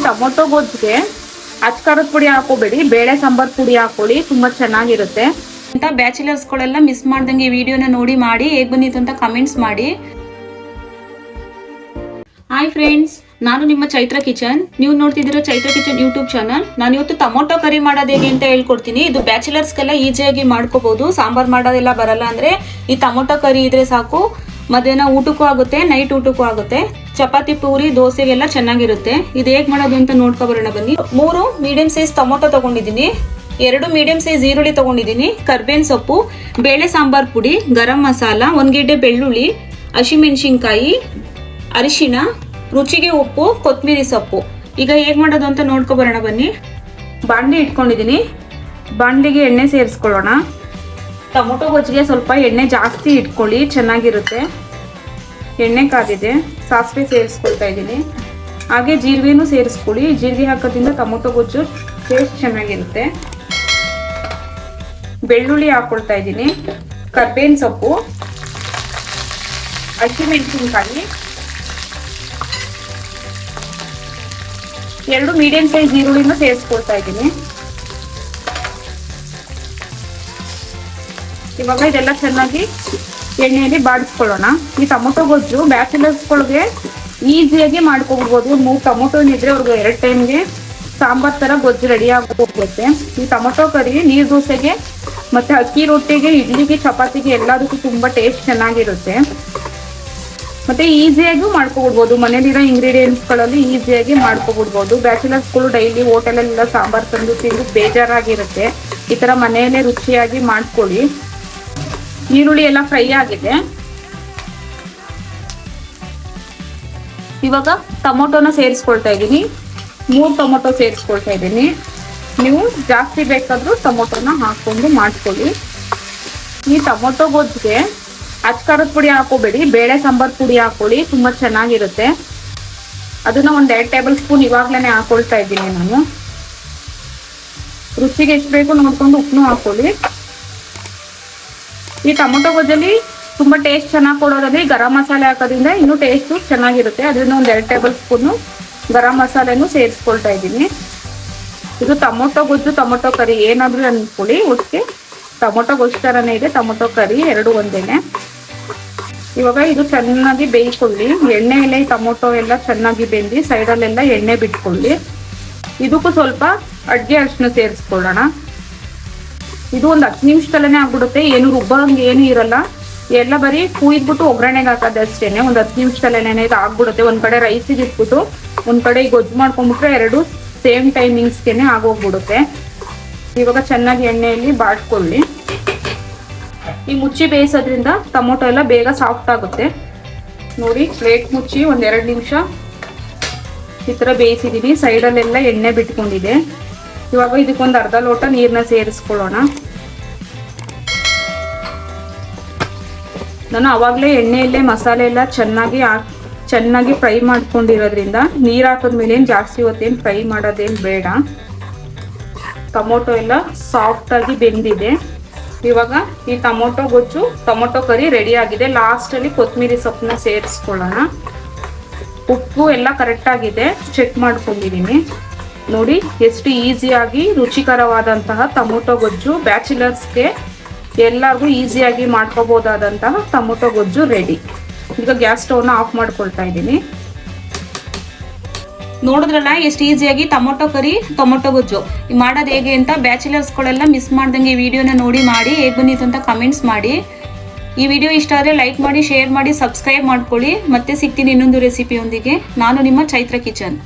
Tomato ಗೊಜ್ಜಿಗೆ ಅಚ್ಕಾರದ ಪುಡಿ ಹಾಕೋಬೇಡಿ, ಬೇಳೆ ಸಾಂಬಾರ್ ಪುಡಿ ಹಾಕೊಳ್ಳಿ, ತುಂಬಾ ಚೆನ್ನಾಗಿರುತ್ತೆ ಅಂತ. ಬ್ಯಾಚುಲರ್ಸ್ಗಳೆಲ್ಲ ಮಿಸ್ ಮಾಡ್ದಂಗೆ ಈ ವಿಡಿಯೋನ ನೋಡಿ ಮಾಡಿ ಹೇಗ್ ಬಂದಿತ್ತು ಅಂತ ಕಮೆಂಟ್ಸ್ ಮಾಡಿ. ಹಾಯ್ ಫ್ರೆಂಡ್ಸ್, ನಾನು ನಿಮ್ಮ ಚೈತ್ರ ಕಿಚನ್. ನೀವು ನೋಡ್ತಿದ್ದೀರಾ ಚೈತ್ರ ಕಿಚನ್ ಯೂಟ್ಯೂಬ್ ಚಾನಲ್. ನಾನು ಇವತ್ತು ಟೊಮೊಟೊ ಕರಿ ಮಾಡೋದು ಹೇಗೆ ಅಂತ ಹೇಳ್ಕೊಡ್ತೀನಿ. ಇದು ಬ್ಯಾಚುಲರ್ಸ್ಗೆಲ್ಲ ಈಸಿಯಾಗಿ ಮಾಡ್ಕೋಬಹುದು. ಸಾಂಬಾರ್ ಮಾಡೋದೆಲ್ಲ ಬರಲ್ಲ ಅಂದ್ರೆ ಈ ಟೊಮೊಟೊ ಕರಿ ಇದ್ರೆ ಸಾಕು. ಮಧ್ಯಾಹ್ನ ಊಟಕ್ಕೂ ಆಗುತ್ತೆ, ನೈಟ್ ಊಟಕ್ಕೂ ಆಗುತ್ತೆ. ಚಪಾತಿ, ಪೂರಿ, ದೋಸೆಗೆಲ್ಲ ಚೆನ್ನಾಗಿರುತ್ತೆ. ಇದು ಹೇಗೆ ಮಾಡೋದು ಅಂತ ನೋಡ್ಕೊಬರೋಣ ಬನ್ನಿ. 3 ಮೀಡಿಯಂ ಸೈಜ್ ಟೊಮೊಟೊ ತಗೊಂಡಿದ್ದೀನಿ, 2 ಮೀಡಿಯಂ ಸೈಜ್ ಈರುಳ್ಳಿ ತಗೊಂಡಿದ್ದೀನಿ, ಕರ್ಬೇವಿನ ಸೊಪ್ಪು, ಬೇಳೆ ಸಾಂಬಾರ್ ಪುಡಿ, ಗರಂ ಮಸಾಲ, 1 ಗೆಡ್ಡೆ ಬೆಳ್ಳುಳ್ಳಿ, ಹಸಿಮೆಣಸಿನ್ಕಾಯಿ, ಅರಿಶಿಣ, ರುಚಿಗೆ ಉಪ್ಪು, ಕೊತ್ತಂಬರಿ ಸೊಪ್ಪು. ಈಗ ಹೇಗೆ ಮಾಡೋದು ಅಂತ ನೋಡ್ಕೊಬರೋಣ ಬನ್ನಿ. ಬಾಣಲಿ ಇಟ್ಕೊಂಡಿದ್ದೀನಿ, ಬಾಣಲಿಗೆ ಎಣ್ಣೆ ಸೇರಿಸ್ಕೊಳ್ಳೋಣ. ಟೊಮೊಟೊ ಗೊಜ್ಜಿಗೆ ಸ್ವಲ್ಪ ಎಣ್ಣೆ ಜಾಸ್ತಿ ಇಟ್ಕೊಳ್ಳಿ, ಚೆನ್ನಾಗಿರುತ್ತೆ. ಎಣ್ಣೆ ಕಾದಿದೆ, ಸಾಸಿವೆ ಸೇರಿಸ್ಕೊಳ್ತಾ ಇದ್ದೀನಿ. ಹಾಗೆ ಜೀರಿಗೆನೂ ಸೇರಿಸ್ಕೊಳ್ಳಿ. ಜೀರಿಗೆ ಹಾಕೋದ್ರಿಂದ ಟೊಮೊಟೊ ಗೊಜ್ಜು ಟೇಸ್ಟ್ ಚೆನ್ನಾಗಿರುತ್ತೆ. ಬೆಳ್ಳುಳ್ಳಿ ಹಾಕೊಳ್ತಾ ಇದ್ದೀನಿ, ಕರ್ಬೇವಿನ ಸೊಪ್ಪು, ಹಸಿಮೆಣಸಿನ್ಕಾಯಿ, 2 ಮೀಡಿಯಂ ಸೈಜ್ ಈರುಳ್ಳಿನ ಸೇರಿಸ್ಕೊಳ್ತಾ ಇದ್ದೀನಿ. ಇವಾಗ ಇದೆಲ್ಲ ಚೆನ್ನಾಗಿ ಎಣ್ಣೆಯಲ್ಲಿ ಬಾಡಿಸ್ಕೊಳ್ಳೋಣ. ಈ ಟೊಮೊಟೊ ಗೊಜ್ಜು ಬ್ಯಾಚುಲರ್ಸ್ಗಳಿಗೆ ಈಸಿಯಾಗಿ ಮಾಡ್ಕೊಬಿಡ್ಬೋದು. 3 ಟೊಮೊಟೊ ಇದ್ರೆ ಅವ್ರಿಗೆ 2 ಟೈಮ್ಗೆ ಸಾಂಬಾರ್ ತರ ಗೊಜ್ಜು ರೆಡಿ ಆಗೋಗುತ್ತೆ. ಈ ಟೊಮೊಟೊ ಕರಿ ನೀರು ದೋಸೆಗೆ ಮತ್ತೆ ಅಕ್ಕಿ ರೊಟ್ಟಿಗೆ, ಇಡ್ಲಿಗೆ, ಚಪಾತಿಗೆ ಎಲ್ಲದಕ್ಕೂ ತುಂಬಾ ಟೇಸ್ಟ್ ಚೆನ್ನಾಗಿರುತ್ತೆ. ಮತ್ತೆ ಈಸಿಯಾಗಿ ಮಾಡ್ಕೊಬಿಡ್ಬೋದು. ಮನೇಲಿರೋ ಇಂಗ್ರೀಡಿಯೆಂಟ್ಸ್ಗಳಲ್ಲಿ ಈಸಿಯಾಗಿ ಮಾಡ್ಕೊಬಿಡ್ಬೋದು. ಬ್ಯಾಚುಲರ್ಸ್ಗಳು ಡೈಲಿ ಹೋಟೆಲಲ್ಲೆಲ್ಲ ಸಾಂಬಾರ್ ತಂದು ತಿಂದು ಬೇಜಾರಾಗಿರುತ್ತೆ. ಈ ತರ ಮನೆಯಲ್ಲೇ ರುಚಿಯಾಗಿ ಮಾಡ್ಕೊಳ್ಳಿ. ಈರುಳ್ಳಿ ಎಲ್ಲ ಫ್ರೈ ಆಗಿದೆ. ಇವಾಗ ಟೊಮೊಟೊನ ಸೇರಿಸ್ಕೊಳ್ತಾ ಇದ್ದೀನಿ. 3 ಟೊಮೊಟೊ ಸೇರಿಸ್ಕೊಳ್ತಾ ಇದ್ದೀನಿ. ನೀವು ಜಾಸ್ತಿ ಬೇಕಾದ್ರೂ ಟೊಮೊಟೊನ ಹಾಕೊಂಡು ಮಾಡ್ಕೊಳ್ಳಿ. ಈ ಟೊಮೊಟೊ ಗೊಜ್ಜಿಗೆ ಅಚ್ಕಾರದ ಪುಡಿ ಹಾಕೋಬೇಡಿ, ಬೇಳೆ ಸಾಂಬಾರ್ ಪುಡಿ ಹಾಕೊಳ್ಳಿ, ತುಂಬಾ ಚೆನ್ನಾಗಿರುತ್ತೆ. ಅದನ್ನ 1 2 ಟೇಬಲ್ ಸ್ಪೂನ್ ಇವಾಗ್ಲೇನೆ ಹಾಕೊಳ್ತಾ ಇದ್ದೀನಿ ನಾನು. ರುಚಿಗೆ ಎಷ್ಟು ಬೇಕು ನೋಡ್ಕೊಂಡು ಉಪ್ಪು ಹಾಕೊಳ್ಳಿ. ಈ ಟೊಮೊಟೊ ಗೊಜ್ಜಲ್ಲಿ ತುಂಬಾ ಟೇಸ್ಟ್ ಚೆನ್ನಾಗಿ ಕೊಡೋದ್ರಲ್ಲಿ ಗರಂ ಮಸಾಲೆ ಹಾಕೋದ್ರಿಂದ ಇನ್ನೂ ಟೇಸ್ಟ್ ಚೆನ್ನಾಗಿರುತ್ತೆ. ಅದರಿಂದ 1 2 ಟೇಬಲ್ ಸ್ಪೂನು ಗರಂ ಮಸಾಲೆನೂ ಸೇರಿಸ್ಕೊಳ್ತಾ ಇದ್ದೀನಿ. ಇದು ಟೊಮೊಟೊ ಗೊಜ್ಜು, ಟೊಮೊಟೊ ಕರಿ ಏನಾದ್ರೂ ಅನ್ಕೊಳ್ಳಿ, ಒಟ್ಟಿಗೆ ಟೊಮೊಟೊ ಗೊಜ್ಜು ಥರನೇ ಇದೆ. ಟೊಮೊಟೊ ಕರಿ 2 ಒಂದೇನೆ. ಇವಾಗ ಇದು ಚೆನ್ನಾಗಿ ಬೇಯಿಕೊಳ್ಳಿ. ಎಣ್ಣೆ ಎಲ್ಲ ಟೊಮೊಟೊ ಎಲ್ಲ ಚೆನ್ನಾಗಿ ಬೆಂದಿ ಸೈಡಲ್ಲೆಲ್ಲ ಎಣ್ಣೆ ಬಿಟ್ಕೊಳ್ಳಿ. ಇದಕ್ಕೂ ಸ್ವಲ್ಪ ಅಡ್ಗೆ ಅರಿಶಿನ ಸೇರಿಸ್ಕೊಳ್ಳೋಣ. ಇದು 10 ನಿಮಿಷದಲ್ಲೇ ಆಗ್ಬಿಡುತ್ತೆ. ಏನು ರುಬ್ಬಂಗೆ ಏನು ಇರಲ್ಲ. ಎಲ್ಲ ಬರೀ ಕುಯ್ದ್ಬಿಟ್ಟು ಒಗ್ಗರಣೆಗೆ ಹಾಕೋದು ಅಷ್ಟೇನೆ. 10 ನಿಮಿಷದಲ್ಲೇನೆ ಇದು ಆಗ್ಬಿಡುತ್ತೆ. ಒಂದ್ ಕಡೆ ರೈಸಿಗೆ ಇಟ್ಬಿಟ್ಟು ಒಂದ್ ಕಡೆ ಗೊಜ್ಜು ಮಾಡ್ಕೊಂಡ್ಬಿಟ್ರೆ 2 ಸೇಮ್ ಟೈಮಿಂಗ್ಸ್ಗೆನೆ ಆಗೋಗ್ಬಿಡುತ್ತೆ. ಇವಾಗ ಚೆನ್ನಾಗಿ ಎಣ್ಣೆಯಲ್ಲಿ ಬಾಡ್ಕೊಳ್ಳಿ. ಈ ಮುಚ್ಚಿ ಬೇಯಿಸೋದ್ರಿಂದ ಟೊಮೊಟೊ ಎಲ್ಲ ಬೇಗ ಸಾಫ್ಟ್ ಆಗುತ್ತೆ. ನೋಡಿ, ಪ್ಲೇಟ್ ಮುಚ್ಚಿ 1 2 ನಿಮಿಷ ಈ ತರ ಬೇಯಿಸಿದೀನಿ. ಸೈಡಲ್ಲೆಲ್ಲ ಎಣ್ಣೆ ಬಿಟ್ಕೊಂಡಿದೆ. ಇವಾಗ ಇದಕ್ಕೊಂದು ಅರ್ಧ ಲೋಟ ನೀರನ್ನ ಸೇರಿಸ್ಕೊಳ್ಳೋಣ. ನಾನು ಅವಾಗಲೇ ಎಣ್ಣೆಯಲ್ಲೇ ಮಸಾಲೆ ಎಲ್ಲ ಚೆನ್ನಾಗಿ ಫ್ರೈ ಮಾಡ್ಕೊಂಡಿರೋದ್ರಿಂದ ನೀರು ಹಾಕಿದ್ಮೇಲೆ ಏನು ಜಾಸ್ತಿ ಹೊತ್ತೇನು ಫ್ರೈ ಮಾಡೋದೇನು ಬೇಡ. ಟೊಮೊಟೊ ಎಲ್ಲ ಸಾಫ್ಟ್ ಆಗಿ ಬೆಂದಿದೆ. ಇವಾಗ ಈ ಟೊಮೊಟೊ ಗೊಜ್ಜು, ಟೊಮೊಟೊ ಕರಿ ರೆಡಿ ಆಗಿದೆ. ಲಾಸ್ಟಲ್ಲಿ ಕೊತ್ತಂಬರಿ ಸೊಪ್ಪನ್ನ ಸೇರಿಸ್ಕೊಳ್ಳೋಣ. ಉಪ್ಪು ಎಲ್ಲ ಕರೆಕ್ಟಾಗಿದೆ, ಚೆಕ್ ಮಾಡ್ಕೊಂಡಿದ್ದೀನಿ. ನೋಡಿ ಎಷ್ಟು ಈಸಿಯಾಗಿ ರುಚಿಕರವಾದಂತಹ ಟೊಮೊಟೊ ಗೊಜ್ಜು, ಬ್ಯಾಚುಲರ್ಸ್ಗೆ ಎಲ್ಲರಿಗೂ ಈಸಿಯಾಗಿ ಮಾಡ್ಕೋಬಹುದಾದಂತಹ ಟೊಮೊಟೊ ಗೊಜ್ಜು ರೆಡಿ. ಈಗ ಗ್ಯಾಸ್ ಸ್ಟವ್ನ ಆಫ್ ಮಾಡ್ಕೊಳ್ತಾ ಇದ್ದೀನಿ. ನೋಡಿದ್ರಲ್ಲ ಎಷ್ಟು ಈಸಿಯಾಗಿ ಟೊಮೊಟೊ ಕರಿ, ಟೊಮೊಟೊ ಗೊಜ್ಜು ಮಾಡೋದು ಹೇಗೆ ಅಂತ. ಬ್ಯಾಚುಲರ್ಸ್ಗಳೆಲ್ಲ ಮಿಸ್ ಮಾಡ್ದಂಗೆ ಈ ವಿಡಿಯೋನ ನೋಡಿ ಮಾಡಿ ಹೇಗೆ ಬಂದಿತ್ತು ಅಂತ ಕಮೆಂಟ್ಸ್ ಮಾಡಿ. ಈ ವಿಡಿಯೋ ಇಷ್ಟ ಆದರೆ ಲೈಕ್ ಮಾಡಿ, ಶೇರ್ ಮಾಡಿ, ಸಬ್ಸ್ಕ್ರೈಬ್ ಮಾಡ್ಕೊಳ್ಳಿ. ಮತ್ತೆ ಸಿಗ್ತೀನಿ ಇನ್ನೊಂದು ರೆಸಿಪಿಯೊಂದಿಗೆ. ನಾನು ನಿಮ್ಮ ಚೈತ್ರ ಕಿಚನ್.